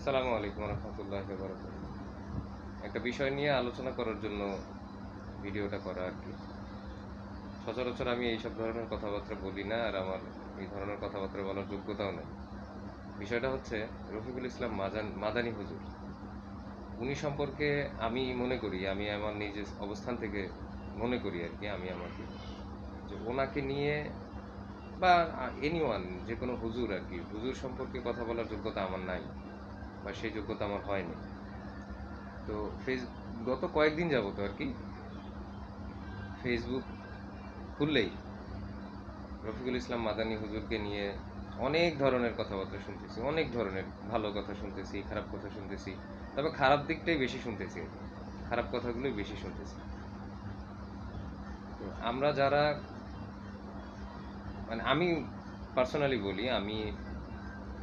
আসসালামু আলাইকুম রহমতুল্লাহি ওয়া বারাকাতুহু। একটা বিষয় নিয়ে আলোচনা করার জন্য ভিডিওটা করা আরকি। সচরাচর আমি এইসব ধরনের কথাবার্তা বলি না, আর আমার এই ধরনের কথাবার্তা বলার যোগ্যতাও নেই। বিষয়টা হচ্ছে রফিকুল ইসলাম মাদানী হুজুর। উনি সম্পর্কে আমি মনে করি, আমি আমার নিজের অবস্থান থেকে মনে করি আরকি, আমি আমাকে যে ওনাকে নিয়ে বা এনিওয়ান যেকোনো হুজুর আরকি, হুজুর সম্পর্কে কথা বলার যোগ্যতা আমার নাই বা সেই যোগ্যতা আমার হয়নি। তো গত কয়েকদিন যাবত আরকি ফেসবুক খুললেই রফিকুল ইসলাম মাদানী হুজুরকে নিয়ে অনেক ধরনের কথাবার্তা শুনতেছি, অনেক ধরনের ভালো কথা শুনতেছি, খারাপ কথা শুনতেছি। তবে খারাপ দিকটাই বেশি শুনতেছি আর কি। খারাপ কথাগুলোই বেশি শুনতেছি। তো আমরা যারা, মানে আমি পার্সোনালি বলি, আমি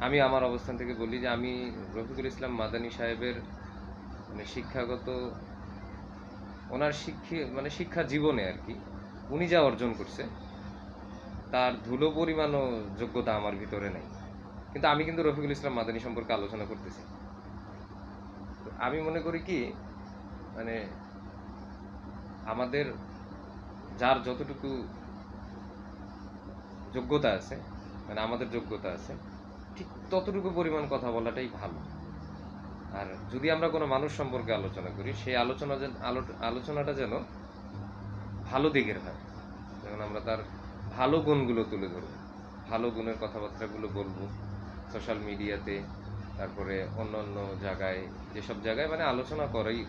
আমি আমার অবস্থান থেকে বলি যে আমি রফিকুল ইসলাম মাদানী সাহেবের মানে শিক্ষাগত, ওনার শিক্ষা জীবনে আর কি উনি যা অর্জন করছে তার ধুলো পরিমাণও যোগ্যতা আমার ভিতরে নেই। কিন্তু আমি কিন্তু রফিকুল ইসলাম মাদানী সম্পর্কে আলোচনা করতেছি। তো আমি মনে করি কি, মানে আমাদের যার যতটুকু যোগ্যতা আছে, মানে আমাদের যোগ্যতা আছে, ঠিক ততটুকু পরিমাণ কথা বলাটাই ভালো। আর যদি আমরা কোনো মানুষ সম্পর্কে আলোচনা করি, সেই আলোচনাটা যেন ভালো দিকের হয়। যেমন আমরা তার ভালো গুণগুলো তুলে ধরবো, ভালো গুণের কথাবার্তাগুলো বলবো সোশ্যাল মিডিয়াতে, তারপরে অন্য অন্য জায়গায়, যেসব জায়গায় মানে আলোচনা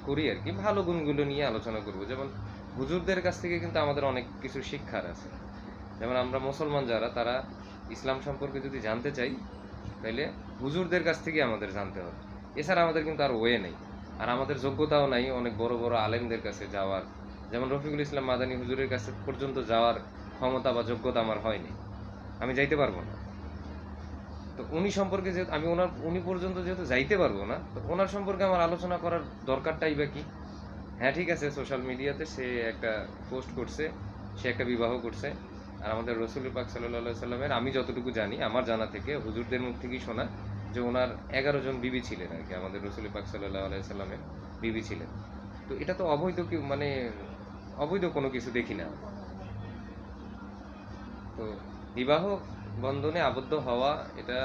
করি আর কি, ভালো গুণগুলো নিয়ে আলোচনা করব। যেমন হুজুরদের কাছ থেকে কিন্তু আমাদের অনেক কিছু শিক্ষার আছে। যেমন আমরা মুসলমান যারা, তারা ইসলাম সম্পর্কে যদি জানতে চাই, তাইলে হুজুরদের কাছ থেকে আমাদের জানতে হবে। এছাড়া আমাদের কিন্তু আর ওয়ে নেই, আর আমাদের যোগ্যতাও নাই অনেক বড় বড় আলেমদের কাছে যাওয়ার। যেমন রফিকুল ইসলাম মাদানী হুজুরের কাছে পর্যন্ত যাওয়ার ক্ষমতা বা যোগ্যতা আমার হয়নি, আমি যাইতে পারবো না। তো উনি সম্পর্কে যেহেতু উনি পর্যন্ত যেহেতু যাইতে পারবো না, তো ওনার সম্পর্কে আমার আলোচনা করার দরকারটাই বা কি? হ্যাঁ, ঠিক আছে, সোশ্যাল মিডিয়াতে সে একটা পোস্ট করছে, সে একটা বিবাহ করছে। আর আমাদের রসুল পাক সাল্লাল্লাহু সাল্লামের, আমি যতটুকু জানি, আমার জানা থেকে হুজুরদের মুখ থেকেই শোনা যে ওনার 11 জন বিবি ছিলেন আর কি, আমাদের রসুল পাক সাল্লাল্লাহু সাল্লামের বিবি ছিলেন। তো এটা তো অবৈধ, কি মানে অবৈধ কোনো কিছু দেখি না। তো বিবাহ বন্ধনে আবদ্ধ হওয়া, এটা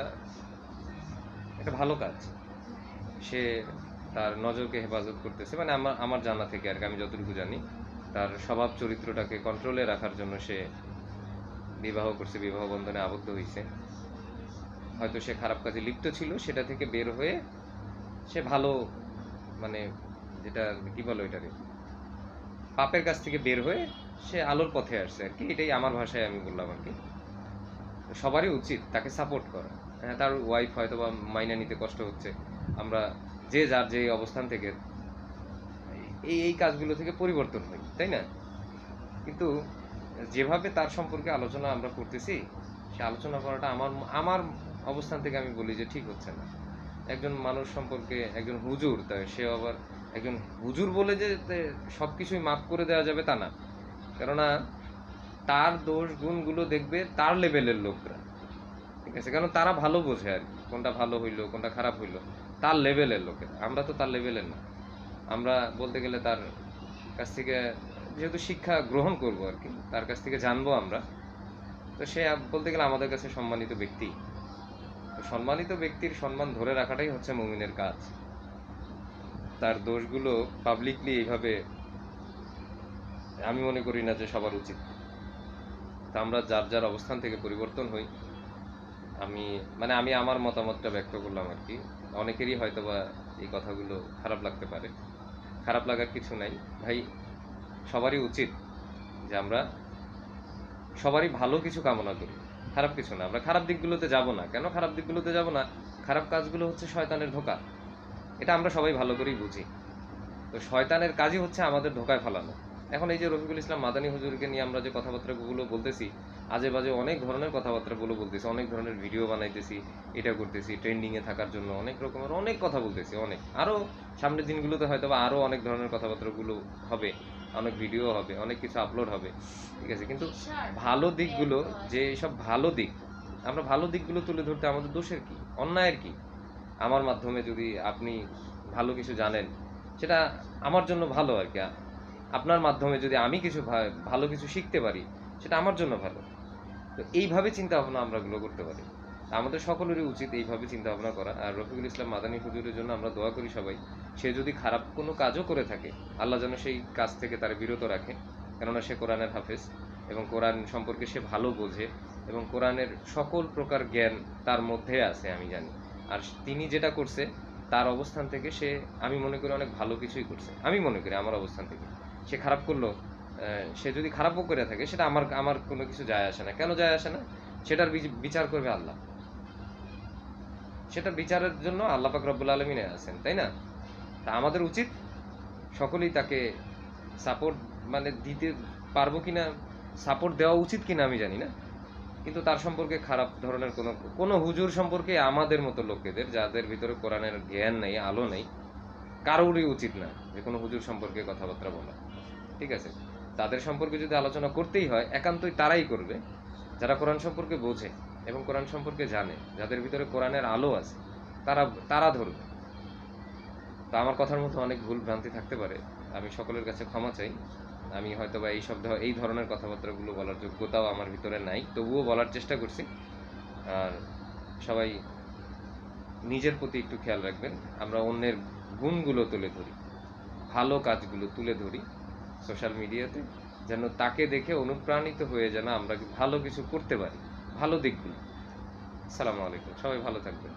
একটা ভালো কাজ। সে তার নজরকে হেফাজত করতেছে, মানে আমার আমার জানা থেকে আর কি, আমি যতটুকু জানি, তার স্বভাব চরিত্রটাকে কন্ট্রোলে রাখার জন্য সে বিবাহ করছে, বিবাহ বন্ধনে আবদ্ধ হয়েছে। হয়তো সে খারাপ কাজে লিপ্ত ছিল, সেটা থেকে বের হয়ে সে ভালো, মানে যেটা কি বলো এটারে, পাপের কাছ থেকে বের হয়ে সে আলোর পথে আসছে আর কি, এটাই আমার ভাষায় আমি বললাম আর কি। সবারই উচিত তাকে সাপোর্ট করা। হ্যাঁ, তার ওয়াইফ হয়তো বা মাইনা নিতে কষ্ট হচ্ছে, আমরা যে যার যে অবস্থান থেকে এই এই কাজগুলো থেকে পরিবর্তন হই, তাই না? কিন্তু যেভাবে তার সম্পর্কে আলোচনা আমরা করতেছি, সে আলোচনা করাটা আমার আমার অবস্থান থেকে আমি বলি যে ঠিক হচ্ছে না। একজন মানুষ সম্পর্কে, একজন হুজুর, তাই সে আবার একজন হুজুর বলে যে সব কিছুই মাফ করে দেওয়া যাবে তা না। কেননা তার দোষ গুণগুলো দেখবে তার লেভেলের লোকরা, ঠিক আছে? কারণ তারা ভালো বোঝে আর কি, কোনটা ভালো হইলো কোনটা খারাপ হইলো, তার লেভেলের লোকেরা। আমরা তো তার লেভেলের না। আমরা বলতে গেলে তার কাছ থেকে যেহেতু শিক্ষা গ্রহণ করব আর কি, তার কাছ থেকে জানবো আমরা, তো সে বলতে গেলে আমাদের কাছে সম্মানিত ব্যক্তি। তো সম্মানিত ব্যক্তির সম্মান ধরে রাখাটাই হচ্ছে মুমিনের কাজ। তার দোষগুলো পাবলিকলি এইভাবে আমি মনে করি না যে সবার উচিত। তা আমরা যার যার অবস্থান থেকে পরিবর্তন হই। আমি আমি আমার মতামতটা ব্যক্ত করলাম আর কি। অনেকেরই হয়তো বা এই কথাগুলো খারাপ লাগতে পারে। খারাপ লাগার কিছু নাই ভাই। সবারই উচিত যে আমরা সবারই ভালো কিছু কামনা করি, খারাপ কিছু না। আমরা খারাপ দিকগুলোতে যাব না। কেন খারাপ দিকগুলোতে যাব না? খারাপ কাজগুলো হচ্ছে শয়তানের ধোঁকা, এটা আমরা সবাই ভালো করেই বুঝি। তো শয়তানের কাজই হচ্ছে আমাদের ধোঁকায় ফেলানো। এখন এই যে রফিকুল ইসলাম মাদানী হুজুরকে নিয়ে আমরা যে কথাবার্তাগুলো বলতেছি, আজে বাজে অনেক ধরনের কথাবার্তাগুলো বলতেছি, অনেক ধরনের ভিডিও বানাইতেছি, এটা করতেছি ট্রেন্ডিংয়ে থাকার জন্য, অনেক রকমের অনেক কথা বলতেছি, অনেক আরও সামনের দিনগুলোতে হয়তো বা আরও অনেক ধরনের কথাবার্তাগুলো হবে, অনেক ভিডিও হবে, অনেক কিছু আপলোড হবে, ঠিক আছে? কিন্তু ভালো দিকগুলো, যে সব ভালো দিক, আমরা ভালো দিকগুলো তুলে ধরতে আমাদের দোষের কি, অন্যায়ের কি? আমার মাধ্যমে যদি আপনি ভালো কিছু জানেন, সেটা আমার জন্য ভালো আর কি। আপনার মাধ্যমে যদি আমি কিছু ভালো কিছু শিখতে পারি, সেটা আমার জন্য ভালো। তো এইভাবে চিন্তা ভাবনা আমরা গুলো করতে পারি। আমাদের সকলেরই উচিত এইভাবে চিন্তা ভাবনা করা। আর রফিকুল ইসলাম মাদানী হুজুরের জন্য আমরা দোয়া করি সবাই। সে যদি খারাপ কোনো কাজও করে থাকে, আল্লাহ যেন সেই কাজ থেকে তার বিরত রাখে। কেননা সে কোরআনের হাফেজ এবং কোরআন সম্পর্কে সে ভালো বোঝে এবং কোরআনের সকল প্রকার জ্ঞান তার মধ্যে আছে আমি জানি। আর তিনি যেটা করছে তার অবস্থান থেকে সে, আমি মনে করি অনেক ভালো কিছুই করছে। আমি মনে করি আমার অবস্থান থেকে সে খারাপ করলো, সে যদি খারাপও করে থাকে, সেটা আমার আমার কোনো কিছু যায় আসে না। কেন যায় আসে না? সেটার বিচার করবে আল্লাহ। সেটা বিচারের জন্য আল্লাহ পাক রব্বুল আলামিন আছেন, তাই না? তা আমাদের উচিত সকলেই তাকে সাপোর্ট, মানে দিতে পারবো কিনা, সাপোর্ট দেওয়া উচিত কিনা আমি জানি না, কিন্তু তার সম্পর্কে খারাপ ধরনের কোনো কোনো হুজুর সম্পর্কে আমাদের মতো লোকেদের, যাদের ভিতরে কোরআনের জ্ঞান নেই, আলো নেই, কারোরই উচিত না যে কোনো হুজুর সম্পর্কে কথাবার্তা বলা। ঠিক আছে? তাদের সম্পর্কে যদি আলোচনা করতেই হয়, একান্তই তারাই করবে যারা কোরআন সম্পর্কে বোঝে এবং কোরআন সম্পর্কে জানে, যাদের ভিতরে কোরআনের আলো আছে, তারা তারা ধরবে। তো আমার কথার মধ্যে অনেক ভুল ভ্রান্তি থাকতে পারে, আমি সকলের কাছে ক্ষমা চাই। আমি হয়তো বা এই ধরনের কথাবার্তাগুলো বলার যোগ্যতাও আমার ভিতরে নাই, তবুও বলার চেষ্টা করছি। আর সবাই নিজের প্রতি একটু খেয়াল রাখবেন। আমরা অন্যের গুণগুলো তুলে ধরি, ভালো কাজগুলো তুলে ধরি সোশ্যাল মিডিয়াতে, যেন তাকে দেখে অনুপ্রাণিত হয়ে যেন আমরা ভালো কিছু করতে পারি, ভালো দিকগুলো। আসসালামু আলাইকুম, সবাই ভালো থাকবেন।